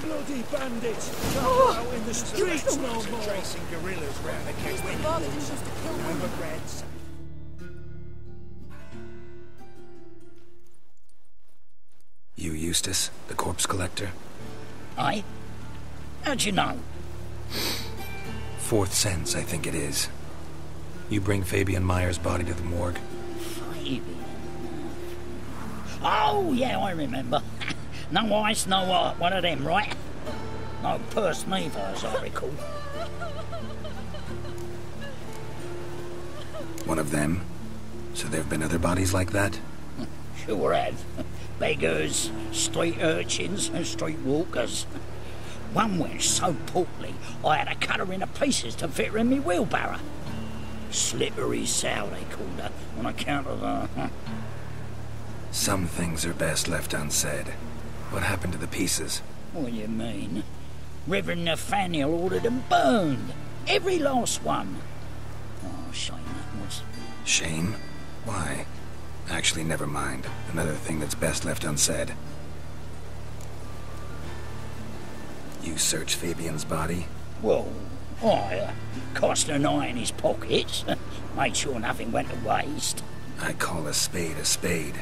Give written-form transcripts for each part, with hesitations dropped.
bloody bandits! Can't go out in the streets no more! Tracing guerrillas round the cave. No regrets. You Eustace, the corpse collector? Aye? How'd you know? Fourth sense, I think it is. You bring Fabian Meyer's body to the morgue. Fabian? Oh, yeah, I remember. No ice, no heart, one of them, right? No purse neither, as I recall. One of them? So there have been other bodies like that? Sure have. Beggars, street urchins, and street walkers. One went so portly, I had to cut her into pieces to fit her in me wheelbarrow. Slippery sow, they called her, on account of her. Some things are best left unsaid. What happened to the pieces? What do you mean? Reverend Nathaniel ordered them burned. Every last one. Oh, shame that was. Shame? Why? Actually, never mind. Another thing that's best left unsaid. You search Fabian's body? Well, I cast an eye in his pockets. Made sure nothing went to waste. I call a spade a spade.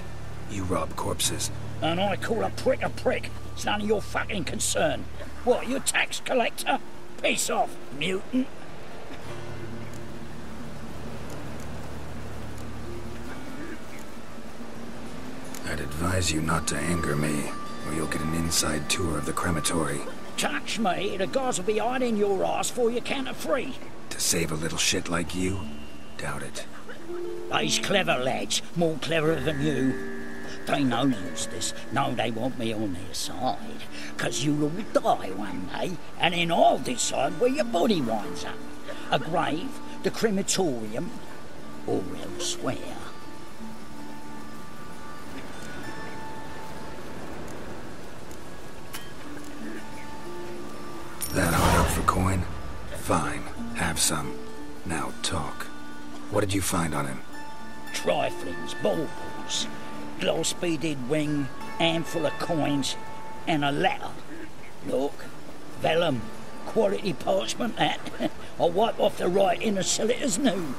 You rob corpses. And I call a prick a prick. It's none of your fucking concern. What, you tax collector? Piss off, mutant. I'd advise you not to anger me, or you'll get an inside tour of the crematory. Touch me, the guards will be hiding your ass for you can't free. To save a little shit like you? Doubt it. They's clever lads, more cleverer than you. They know Eustace, know they want me on their side, 'cause you'll all die one day, and then I'll decide where your body winds up. A grave, the crematorium, or elsewhere. That hard up for coin? Fine, have some. Now talk. What did you find on him? Triflings, baubles, gloss-beaded ring, handful of coins, and a letter. Look, vellum, quality parchment that. I'll wipe off the writing and sell it as new.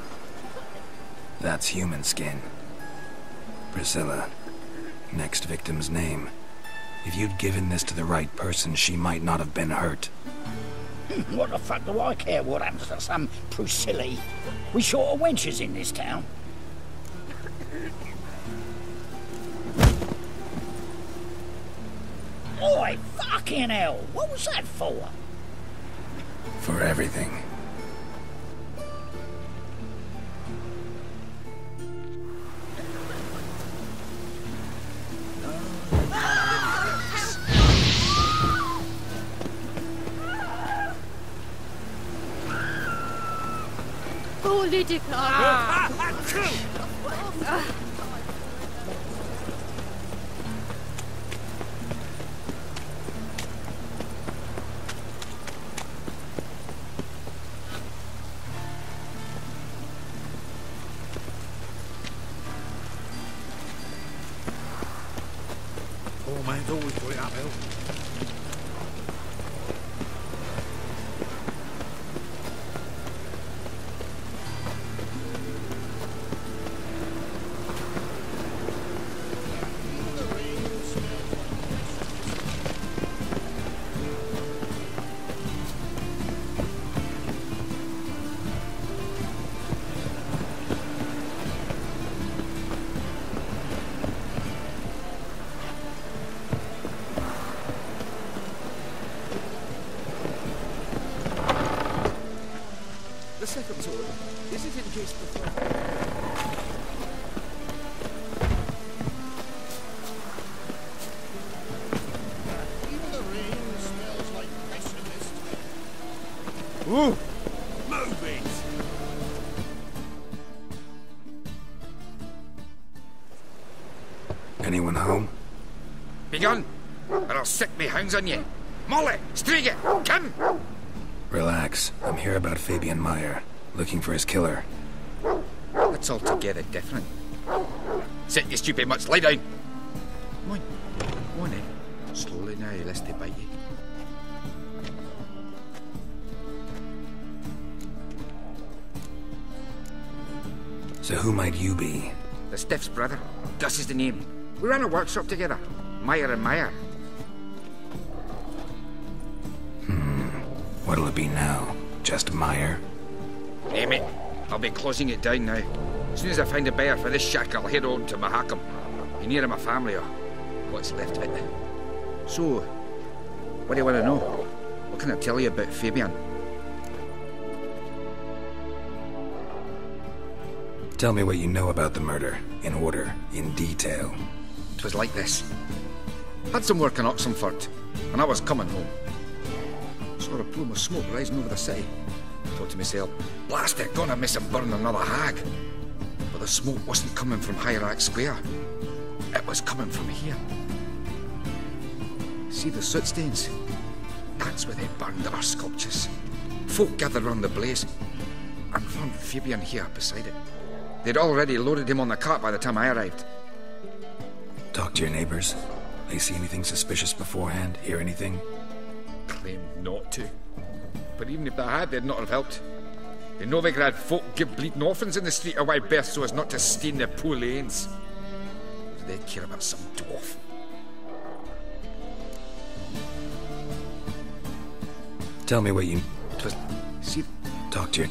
That's human skin. Priscilla. Next victim's name. If you'd given this to the right person, she might not have been hurt. What the fuck do I care what happens to some Priscilla? We short of wenches in this town. Oi, fucking hell! What was that for? For everything. Political. Poor man's always put it uphill. Ooh! Move it! Anyone home? Begone, or I'll set me hounds on you. Molly, Striga, come! Relax. I'm here about Fabian Meyer, looking for his killer. That's altogether different. Sit, you stupid mutts, lie down. Come on, then. Slowly now, lest they bite you. So who might you be? The Stiff's brother. Gus is the name. We ran a workshop together. Meyer and Meyer. What'll it be now? Just Meyer? Hey, mate. I'll be closing it down now. As soon as I find a buyer for this shack, I'll head on to Mahakam. Be near my family, or what's left of it. So, what do you want to know? What can I tell you about Fabian? Tell me what you know about the murder, in order, in detail. It was like this. Had some work in Oxenford, and I was coming home. Saw a plume of smoke rising over the city. Thought to myself, blast it, gonna miss him burn another hag. But the smoke wasn't coming from Hierarch Square. It was coming from here. See the soot stains? That's where they burned our sculptures. Folk gathered round the blaze, and found Fabian here beside it. They'd already loaded him on the cart by the time I arrived. Talk to your neighbors. They see anything suspicious beforehand? Hear anything? Claimed not to. But even if they had, they'd not have helped. They know they could have folk give bleeding orphans in the street a wide berth so as not to stain their poor lanes. They'd care about some dwarf. Tell me what you... Twas... See... Talk to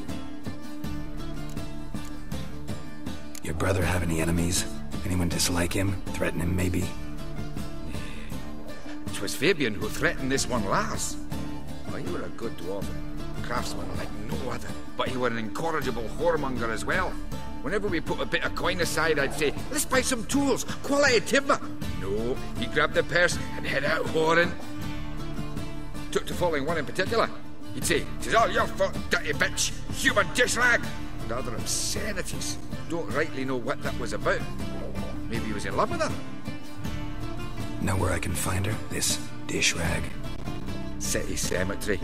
your brother have any enemies? Anyone dislike him? Threaten him, maybe? 'Twas Fabian who threatened this one last. Well, he were a good dwarf, craftsman like no other, but he were an incorrigible whoremonger as well. Whenever we put a bit of coin aside, I'd say, let's buy some tools, quality timber. No, he grabbed the purse and head out whoring. Took to following one in particular. He'd say, "'Tis all your fault, dirty bitch, human dish rag," and other obscenities. Don't rightly know what that was about. Maybe he was in love with her. Know where I can find her? This dish rag? City cemetery.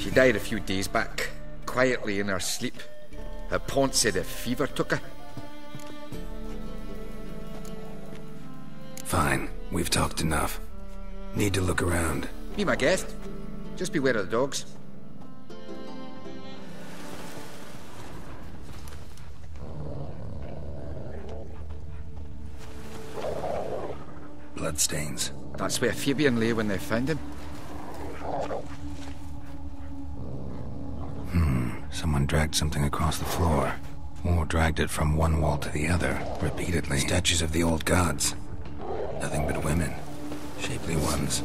She died a few days back, quietly in her sleep. Her pont said a fever took her. Fine. We've talked enough. Need to look around. Be my guest. Just beware of the dogs. Bloodstains. That's where Fabian lay when they found him. Someone dragged something across the floor. Or dragged it from one wall to the other, repeatedly. Statues of the old gods. Nothing but women. Shapely ones.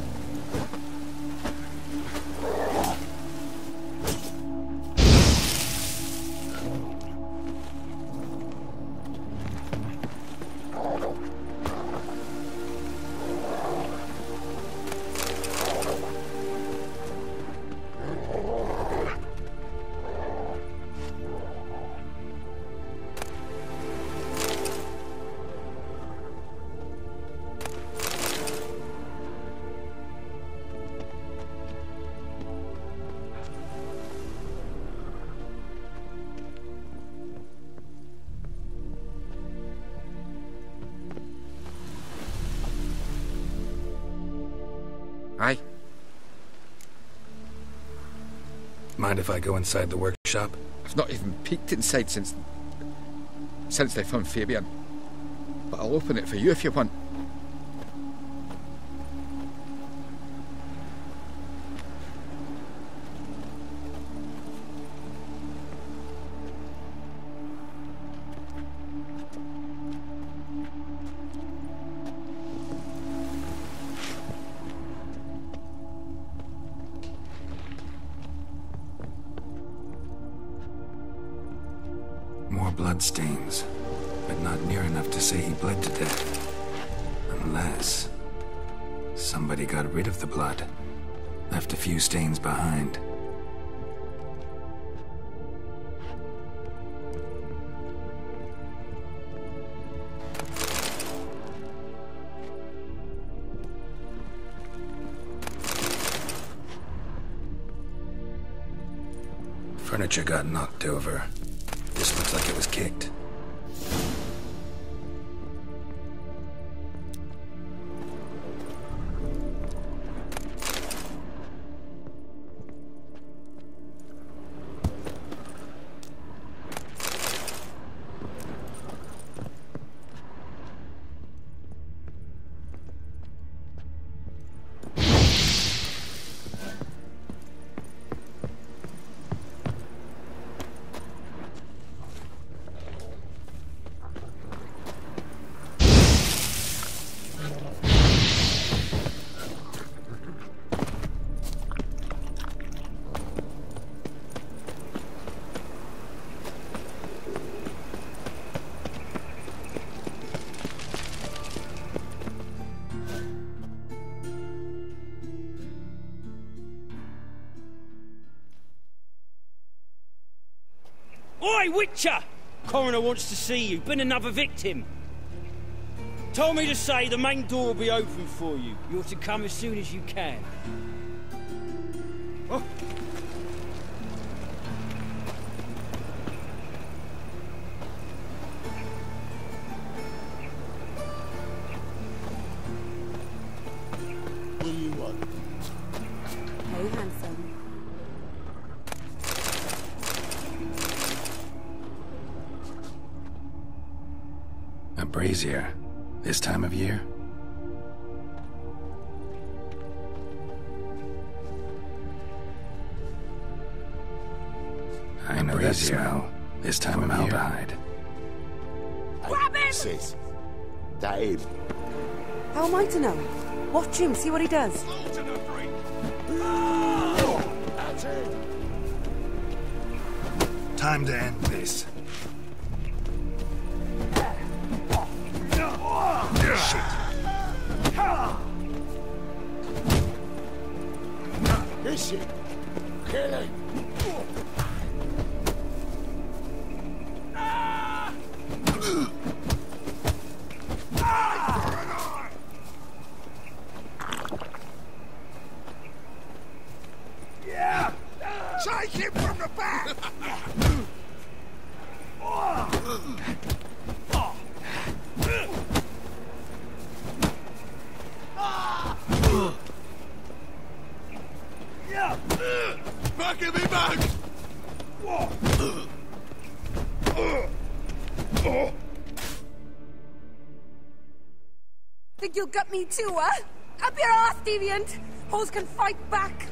Aye. Mind if I go inside the workshop? I've not even peeked inside since they found Fabian. But I'll open it for you if you want. More bloodstains, but not near enough to say he bled to death. Unless somebody got rid of the blood, left a few stains behind. Furniture got knocked over. This looks like it was kicked. Oi, Witcher! Coroner wants to see you. Been another victim. Told me to say the main door will be open for you. You're to come as soon as you can. Oh. What do you want? Hey, handsome. A brazier. This time of year? I know that smell. This time of aldehyde. Grab him! Sis, that him. How am I to know? Watch him, see what he does. That's it. Time to end this. Is it? Kill him. Yeah! Take him from the back! Back at me back! Think you'll gut me too, huh? Up your ass, deviant! Hoes can fight back!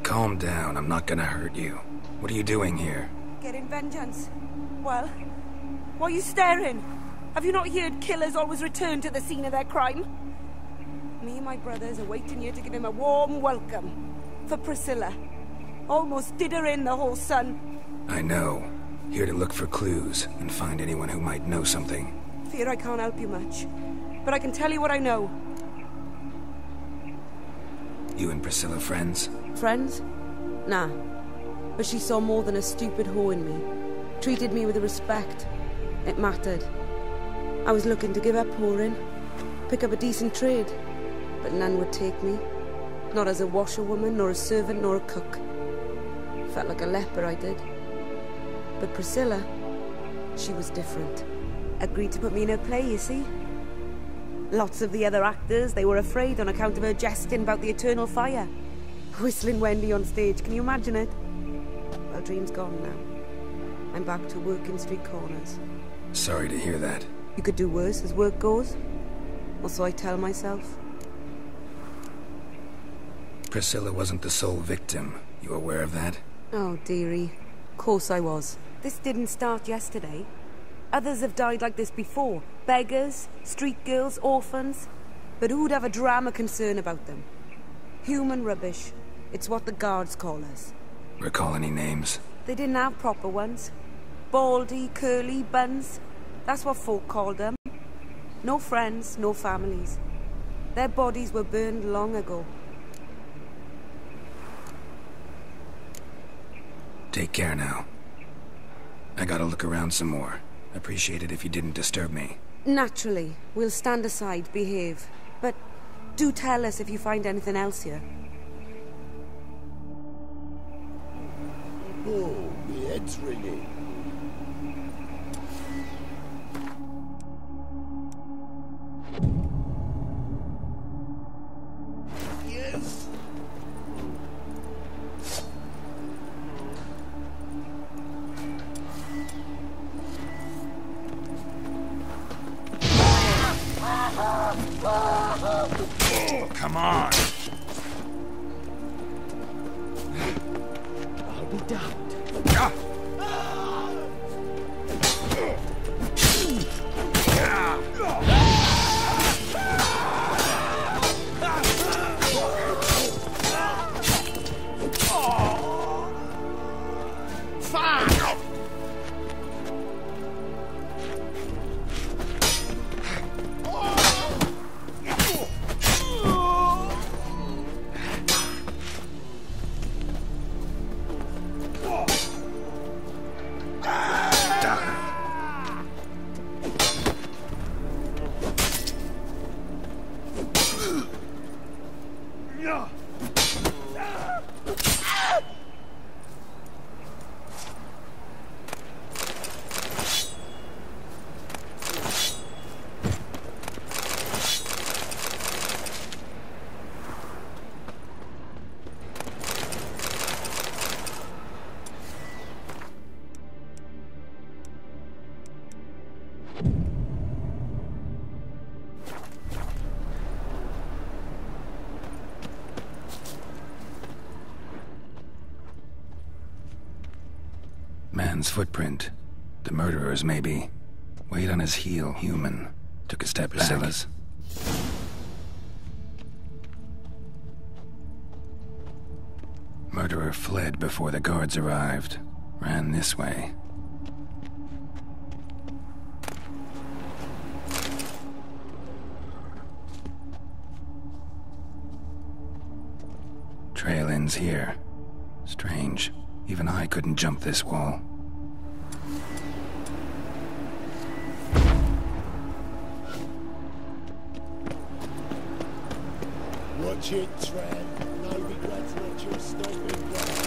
Calm down, I'm not gonna hurt you. What are you doing here? Getting vengeance. Well, why are you staring? Have you not heard killers always return to the scene of their crime? Me and my brothers are waiting here to give him a warm welcome. For Priscilla. Almost did her in, the whole son. I know. Here to look for clues and find anyone who might know something. Fear I can't help you much. But I can tell you what I know. You and Priscilla friends? Friends? Nah. But she saw more than a stupid whore in me. Treated me with respect. It mattered. I was looking to give up whoring. Pick up a decent trade. But none would take me. Not as a washerwoman, nor a servant, nor a cook. Felt like a leper, I did. But Priscilla, she was different. Agreed to put me in her play, you see. Lots of the other actors, they were afraid on account of her jesting about the eternal fire. Whistling Wendy on stage, can you imagine it? Well, dream's gone now. I'm back to working street corners. Sorry to hear that. You could do worse as work goes. Or so I tell myself. Priscilla wasn't the sole victim. You aware of that? Oh, dearie. Course I was. This didn't start yesterday. Others have died like this before. Beggars, street girls, orphans. But who'd have a drama concern about them? Human rubbish. It's what the guards call us. Recall any names? They didn't have proper ones. Baldy, curly, buns. That's what folk called them. No friends, no families. Their bodies were burned long ago. Take care now. I gotta look around some more. Appreciate it if you didn't disturb me. Naturally. We'll stand aside, behave. But do tell us if you find anything else here. Oh, my head's ringing. Yes. Oh, come on! I'll be damned. Man's footprint. The murderer's, maybe. Weight on his heel, human. Took a step back. Murderer fled before the guards arrived. Ran this way. Trail ends here. Strange. Even I couldn't jump this wall. Watch it, Tran. No regrets, let your stomping ground.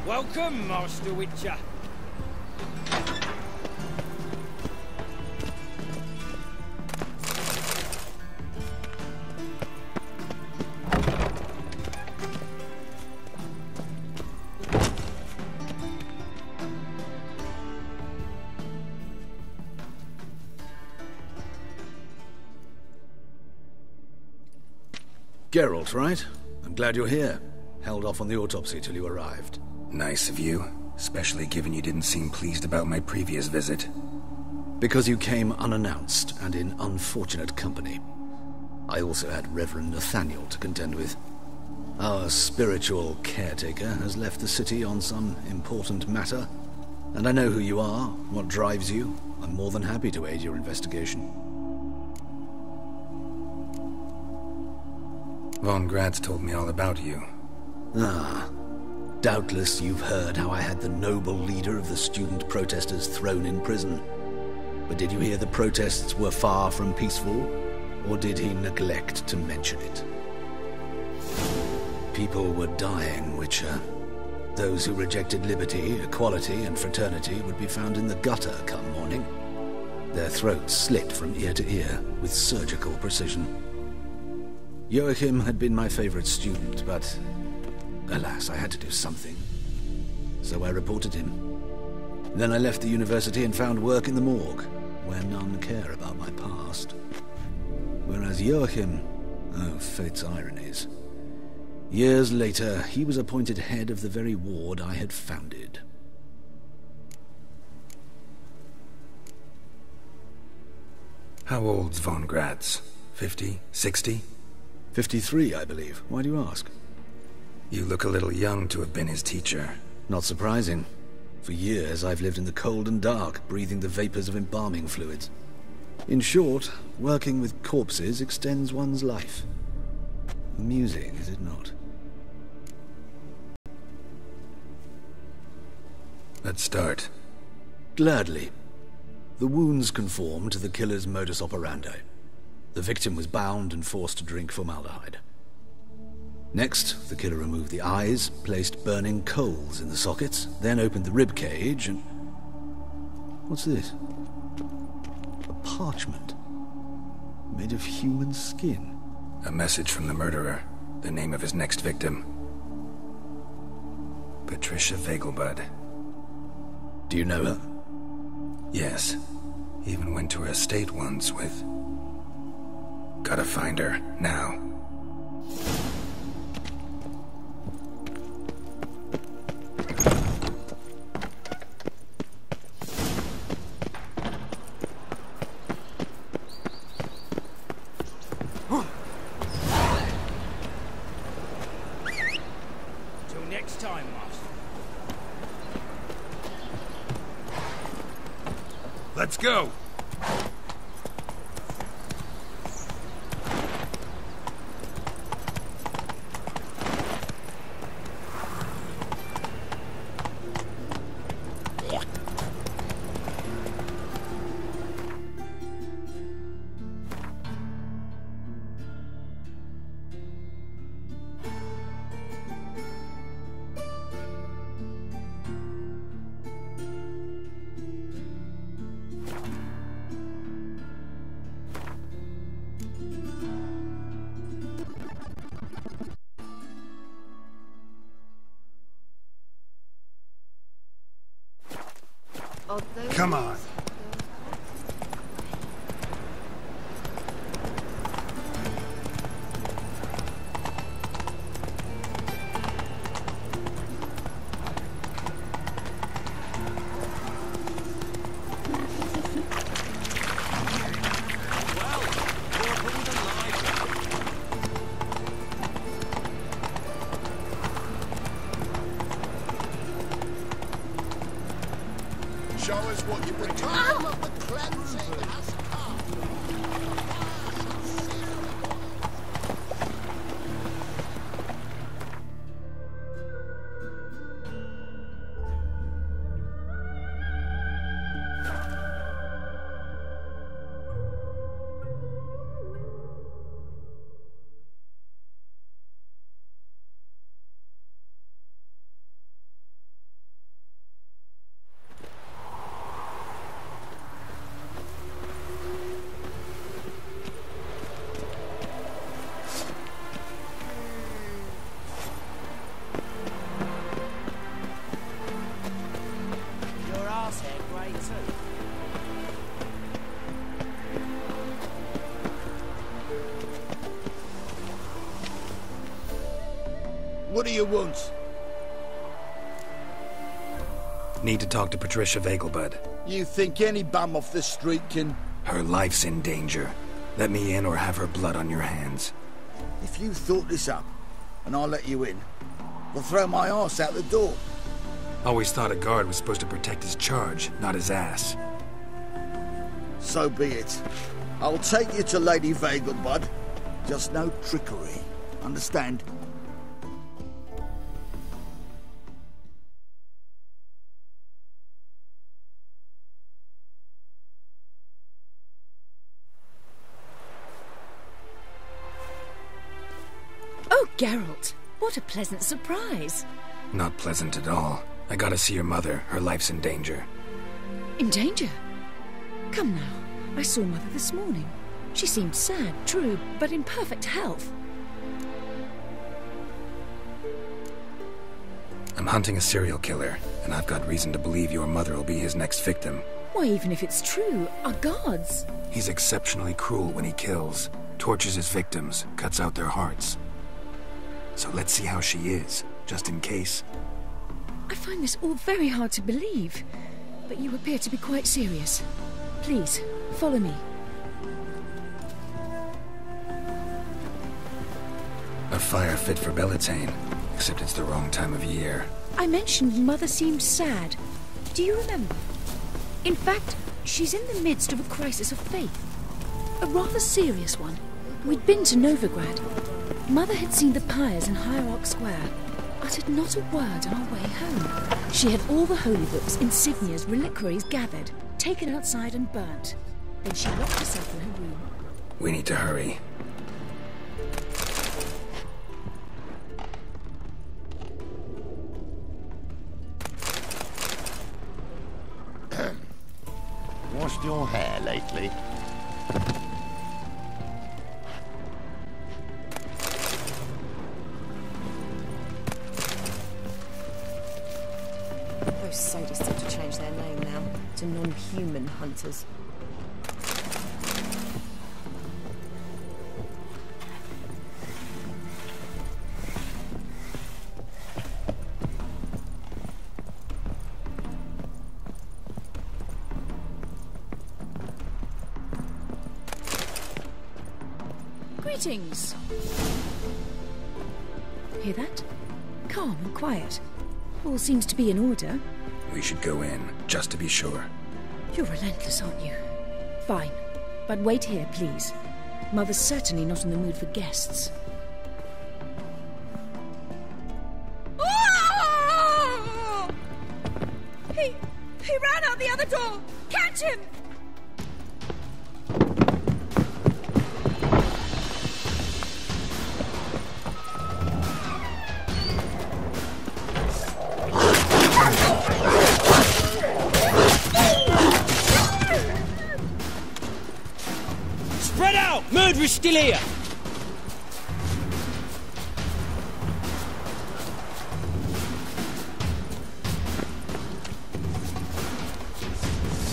Welcome, Master Witcher. Geralt, right? I'm glad you're here. Held off on the autopsy till you arrived. Nice of you, especially given you didn't seem pleased about my previous visit. Because you came unannounced and in unfortunate company. I also had Reverend Nathaniel to contend with. Our spiritual caretaker has left the city on some important matter, and I know who you are, what drives you. I'm more than happy to aid your investigation. Von Grad's told me all about you. Ah. Doubtless you've heard how I had the noble leader of the student protesters thrown in prison. But did you hear the protests were far from peaceful? Or did he neglect to mention it? People were dying, Witcher. Those who rejected liberty, equality, and fraternity would be found in the gutter come morning. Their throats slit from ear to ear with surgical precision. Joachim had been my favorite student, but alas, I had to do something. So I reported him. Then I left the university and found work in the morgue, where none care about my past. Whereas Joachim, oh, fate's ironies. Years later, he was appointed head of the very ward I had founded. How old's Von Grad's? 50? 60? 53, I believe. Why do you ask? You look a little young to have been his teacher. Not surprising. For years I've lived in the cold and dark, breathing the vapors of embalming fluids. In short, working with corpses extends one's life. Amusing, is it not? Let's start. Gladly. The wounds conform to the killer's modus operandi. The victim was bound and forced to drink formaldehyde. Next, the killer removed the eyes, placed burning coals in the sockets, then opened the rib cage and... What's this? A parchment. Made of human skin. A message from the murderer. The name of his next victim. Patricia Vegelbud. Do you know her? Yes. Even went to her estate once with... Gotta find her, now. Till next time, Master. Let's go. Come on. Show us what you bring. Time of the cleansing has What do you want? Need to talk to Patricia Vegelbud. You think any bum off the street can... Her life's in danger. Let me in or have her blood on your hands. If you thought this up, and I let you in, I'll throw my arse out the door. Always thought a guard was supposed to protect his charge, not his ass. So be it. I'll take you to Lady Vegelbud. Just no trickery. Understand? Oh, Geralt, what a pleasant surprise. Not pleasant at all. I gotta see your mother. Her life's in danger. In danger? Come now, I saw Mother this morning. She seemed sad, true, but in perfect health. I'm hunting a serial killer, and I've got reason to believe your mother will be his next victim. Why, even if it's true, our guards... He's exceptionally cruel when he kills, tortures his victims, cuts out their hearts. So let's see how she is, just in case. I find this all very hard to believe, but you appear to be quite serious. Please, follow me. A fire fit for Bellatane, except it's the wrong time of year. I mentioned Mother seemed sad. Do you remember? In fact, she's in the midst of a crisis of faith. A rather serious one. We'd been to Novigrad. Mother had seen the pyres in Hierarch Square, uttered not a word on our way home. She had all the holy books, insignias, reliquaries gathered, taken outside and burnt. Then she locked herself in her room. We need to hurry. Washed your hair lately? Those sadists have to change their name now to non-human hunters. Greetings. Hear that? Calm and quiet. All seems to be in order. We should go in, just to be sure. You're relentless, aren't you? Fine. But wait here, please. Mother's certainly not in the mood for guests. Oh! He ran out the other door! Catch him! Spread out! Murderer's still here!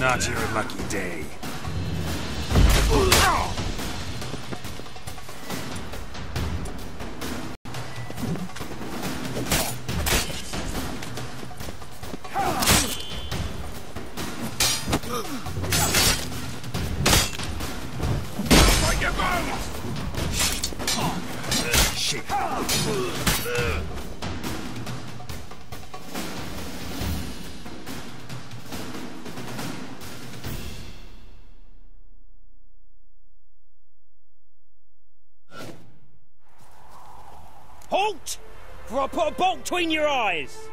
Not your lucky day. Halt! For I put a bolt between your eyes!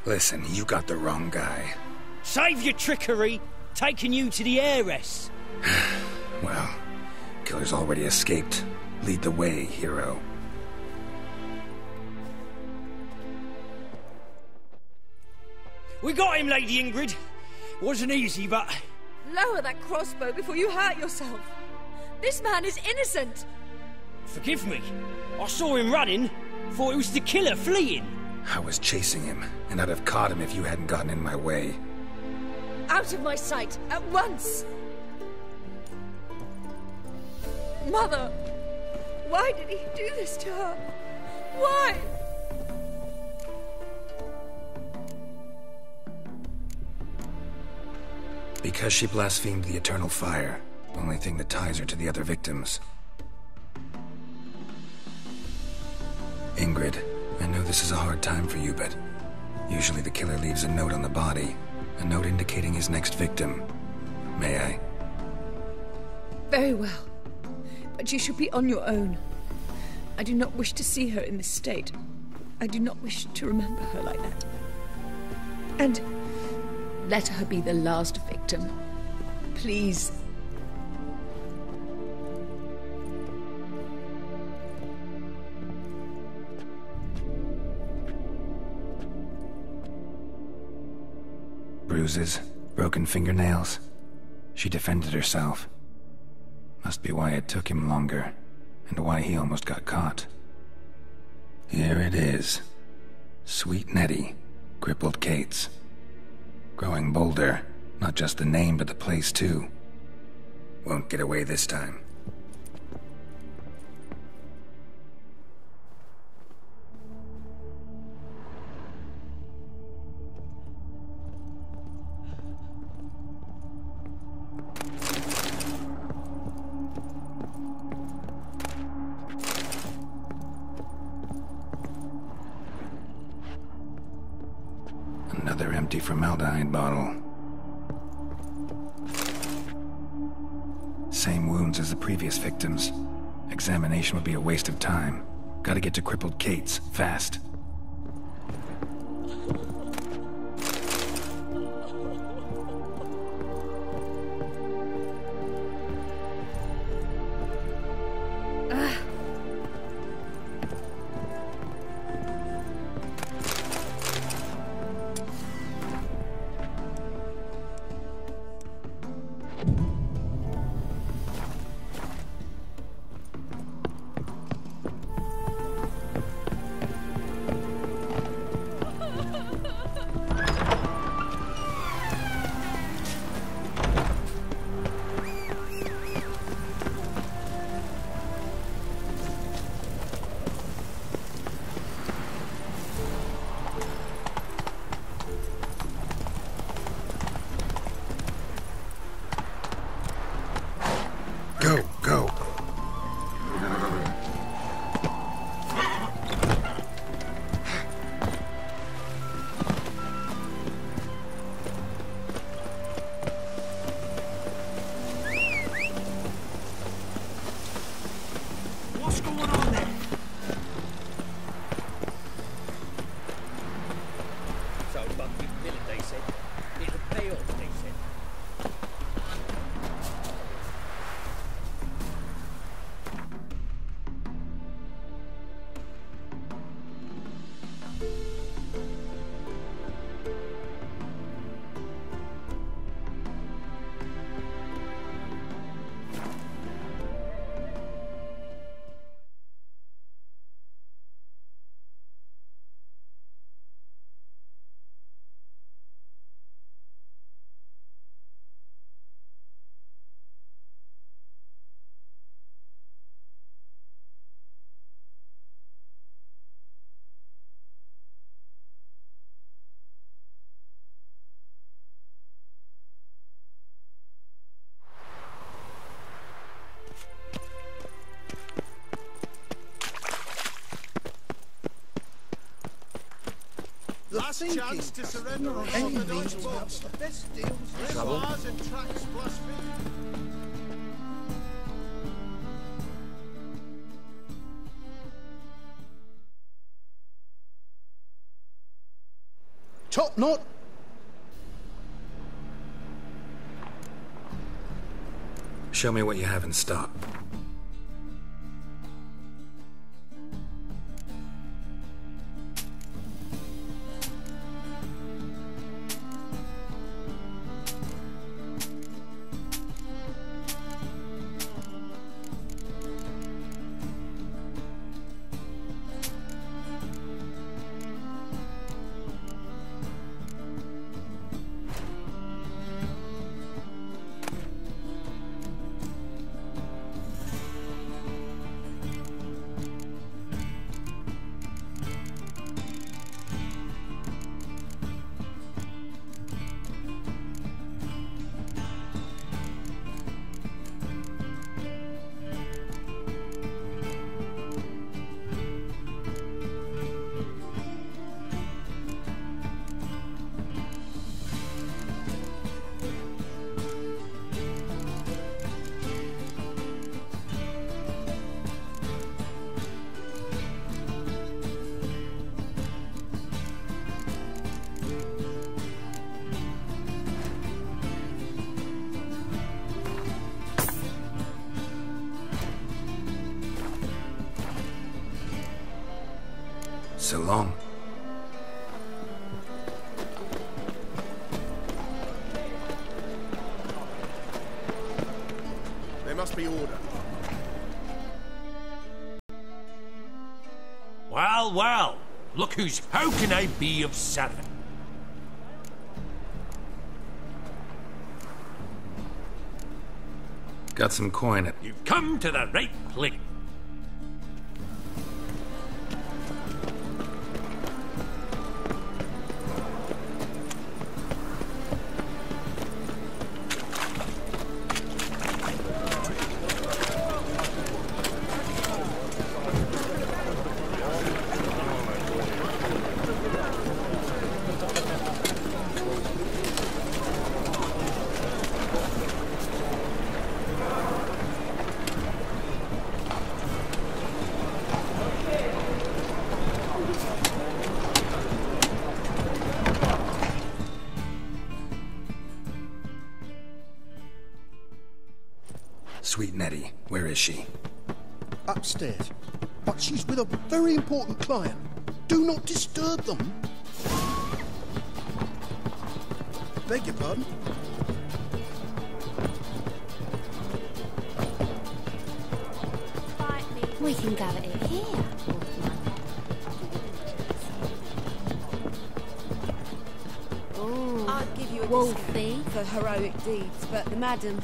Listen, you got the wrong guy. Save your trickery, taking you to the heiress. Well, killer's already escaped. Lead the way, hero. We got him, Lady Ingrid. Wasn't easy, but... Lower that crossbow before you hurt yourself. This man is innocent. Forgive me. I saw him running. Thought it was the killer fleeing. I was chasing him, and I'd have caught him if you hadn't gotten in my way. Out of my sight, at once! Mother! Why did he do this to her? Why? Because she blasphemed the eternal fire. Only thing that ties her to the other victims. Ingrid, I know this is a hard time for you, but usually the killer leaves a note on the body. A note indicating his next victim. May I? Very well. But you should be on your own. I do not wish to see her in this state. I do not wish to remember her like that. And let her be the last victim. Please. Bruises, broken fingernails. She defended herself. Must be why it took him longer, and why he almost got caught. Here it is. Sweet Nettie, crippled Kate's. Growing bolder, not just the name but the place too. Won't get away this time. Another empty formaldehyde bottle. Same wounds as the previous victims. Examination would be a waste of time. Gotta get to crippled Kate's, fast. Last chance to surrender on any means wants the best deals. Reservoirs and tracks plus fee. Top knot. Show me what you have in stock. So long. There must be order. Well, well. Look who's... How can I be of servant? Got some coin. You've come to the right place. Sweet Nettie, where is she? Upstairs. But she's with a very important client. Do not disturb them. Beg your pardon? We can go at it here. I'd give you a Wolfie discount for heroic deeds, but the madam,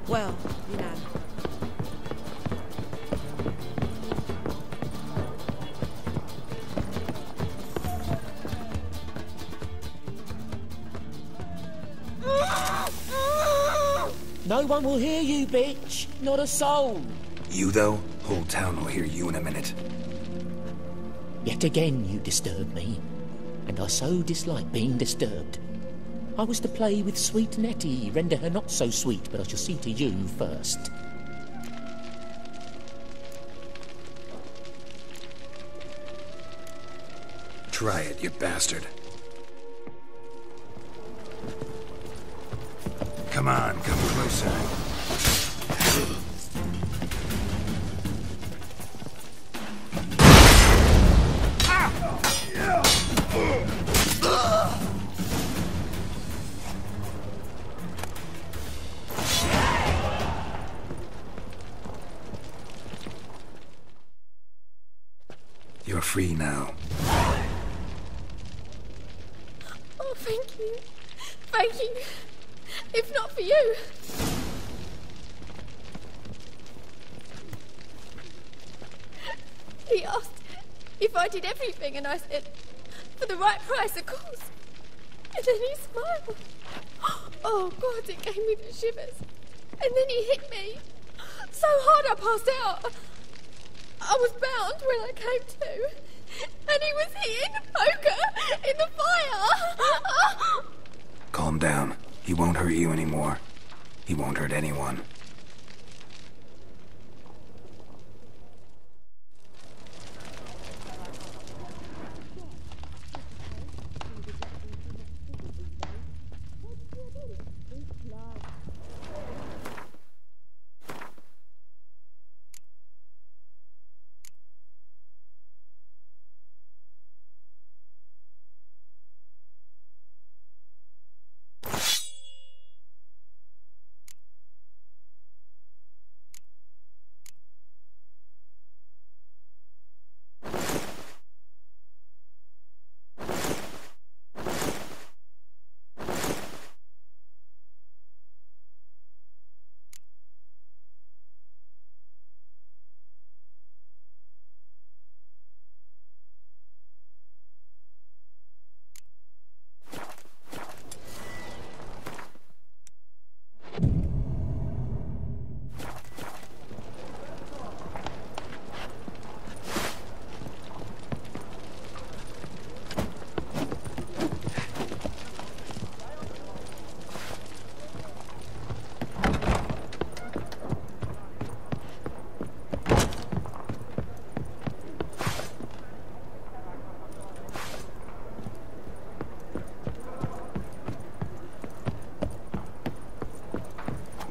well, you know. No one will hear you, bitch. Not a soul. You, though? Whole town will hear you in a minute. Yet again you disturb me, and I so dislike being disturbed. I was to play with sweet Nettie, render her not so sweet, but I shall see to you first. Try it, you bastard. Come on, come closer. You're free now. Oh, thank you. Thank you. If not for you. He asked if I did everything, and I said, for the right price, of course. And then he smiled. Oh, God, it gave me the shivers. And then he hit me so hard I passed out. I was bound when I came to, and he was hitting the poker In the fire! Calm down. He won't hurt you anymore. He won't hurt anyone.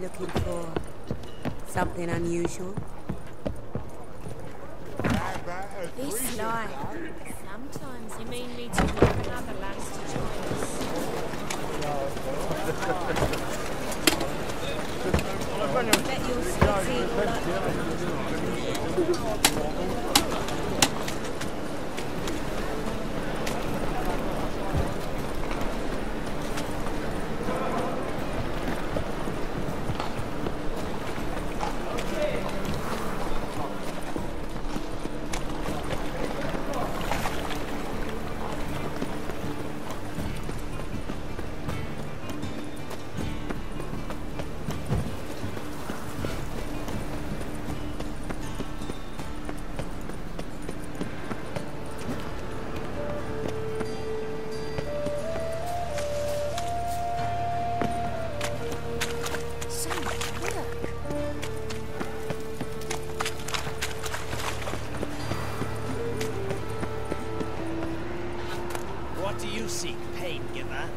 Looking for something unusual? This life. Sometimes you mean me to look another lass to join us. Bet you're sweaty. What do you seek, pain giver?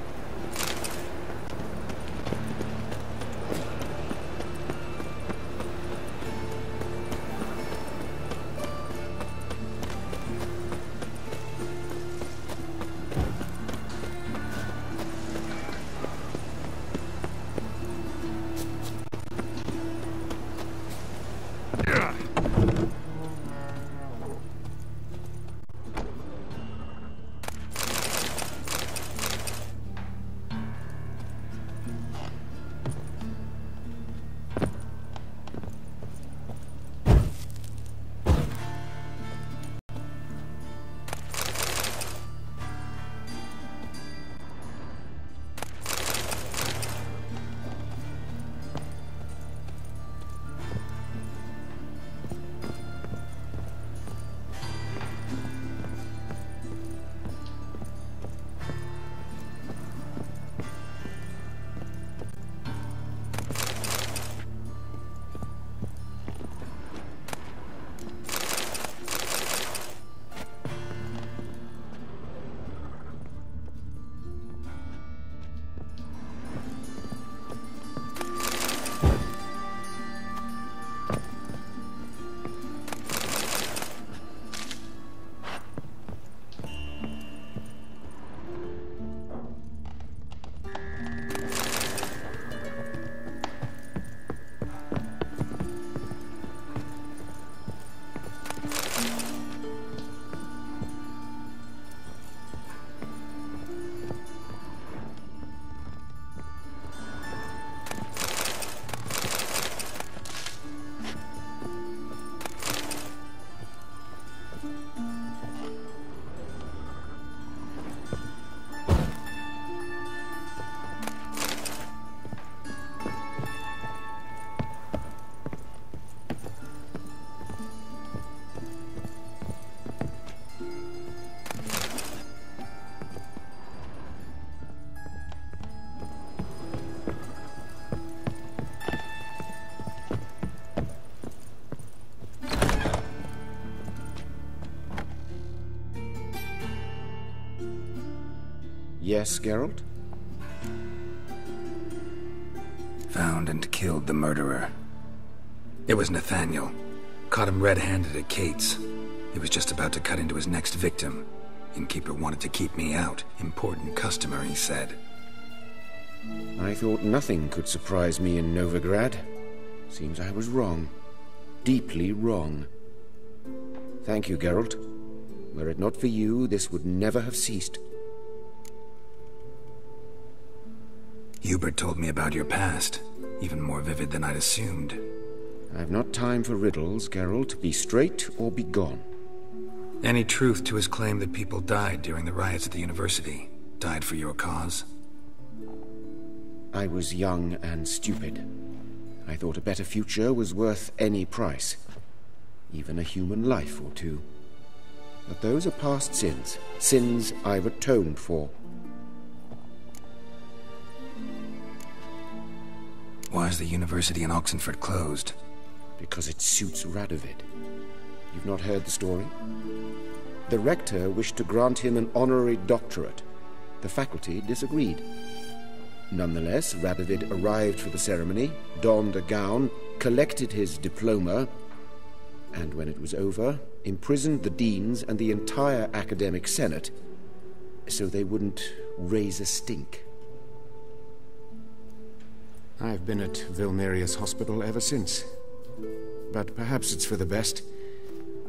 Yes, Geralt? Found and killed the murderer. It was Nathaniel. Caught him red-handed at Kate's. He was just about to cut into his next victim. Innkeeper wanted to keep me out. Important customer, he said. I thought nothing could surprise me in Novigrad. Seems I was wrong. Deeply wrong. Thank you, Geralt. Were it not for you, this would never have ceased. Hubert told me about your past. Even more vivid than I'd assumed. I've not time for riddles, Geralt. Be straight or be gone. Any truth to his claim that people died during the riots at the university? Died for your cause? I was young and stupid. I thought a better future was worth any price. Even a human life or two. But those are past sins. Sins I've atoned for. Why is the university in Oxenford closed? Because it suits Radovid. You've not heard the story? The rector wished to grant him an honorary doctorate. The faculty disagreed. Nonetheless, Radovid arrived for the ceremony, donned a gown, collected his diploma, and when it was over, imprisoned the deans and the entire academic senate so they wouldn't raise a stink. I've been at Vilmerius Hospital ever since. But perhaps it's for the best.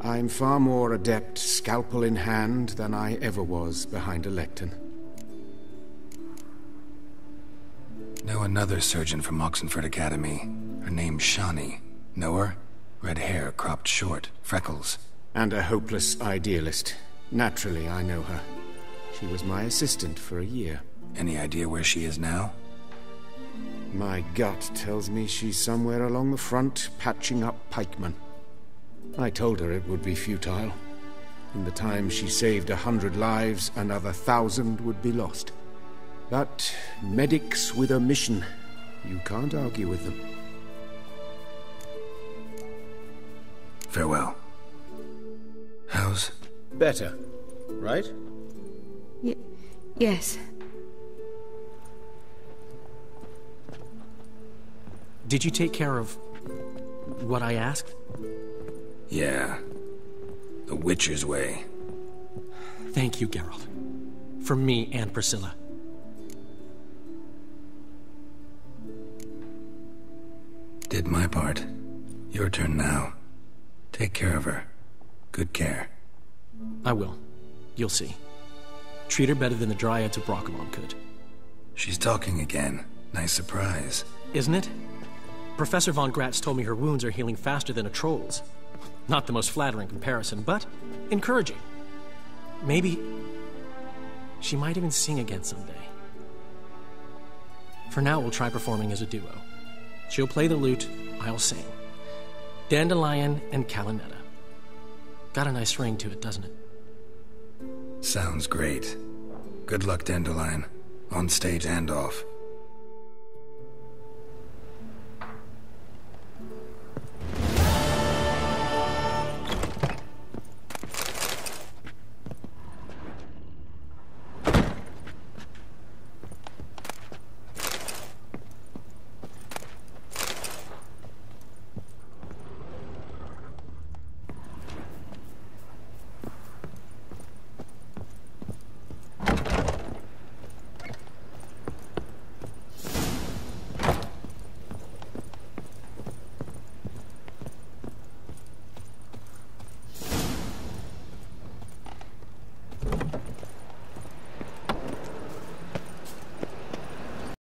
I'm far more adept, scalpel in hand, than I ever was behind a lectern. Know another surgeon from Oxenford Academy. Her name's Shani. Know her? Red hair, cropped short, freckles. And a hopeless idealist. Naturally, I know her. She was my assistant for a year. Any idea where she is now? My gut tells me she's somewhere along the front, patching up pikemen. I told her it would be futile. In the time she saved 100 lives, another 1,000 would be lost. But medics with a mission, you can't argue with them. Farewell. How's? Better, right? Yes. Did you take care of what I asked? Yeah. The Witcher's way. Thank you, Geralt. From me and Priscilla. Did my part. Your turn now. Take care of her. Good care. I will. You'll see. Treat her better than the Dryads of Brockamon could. She's talking again. Nice surprise. Isn't it? Professor von Gratz told me her wounds are healing faster than a troll's. Not the most flattering comparison, but encouraging. Maybe she might even sing again someday. For now, we'll try performing as a duo. She'll play the lute, I'll sing. Dandelion and Calinetta. Got a nice ring to it, doesn't it? Sounds great. Good luck, Dandelion. On stage and off.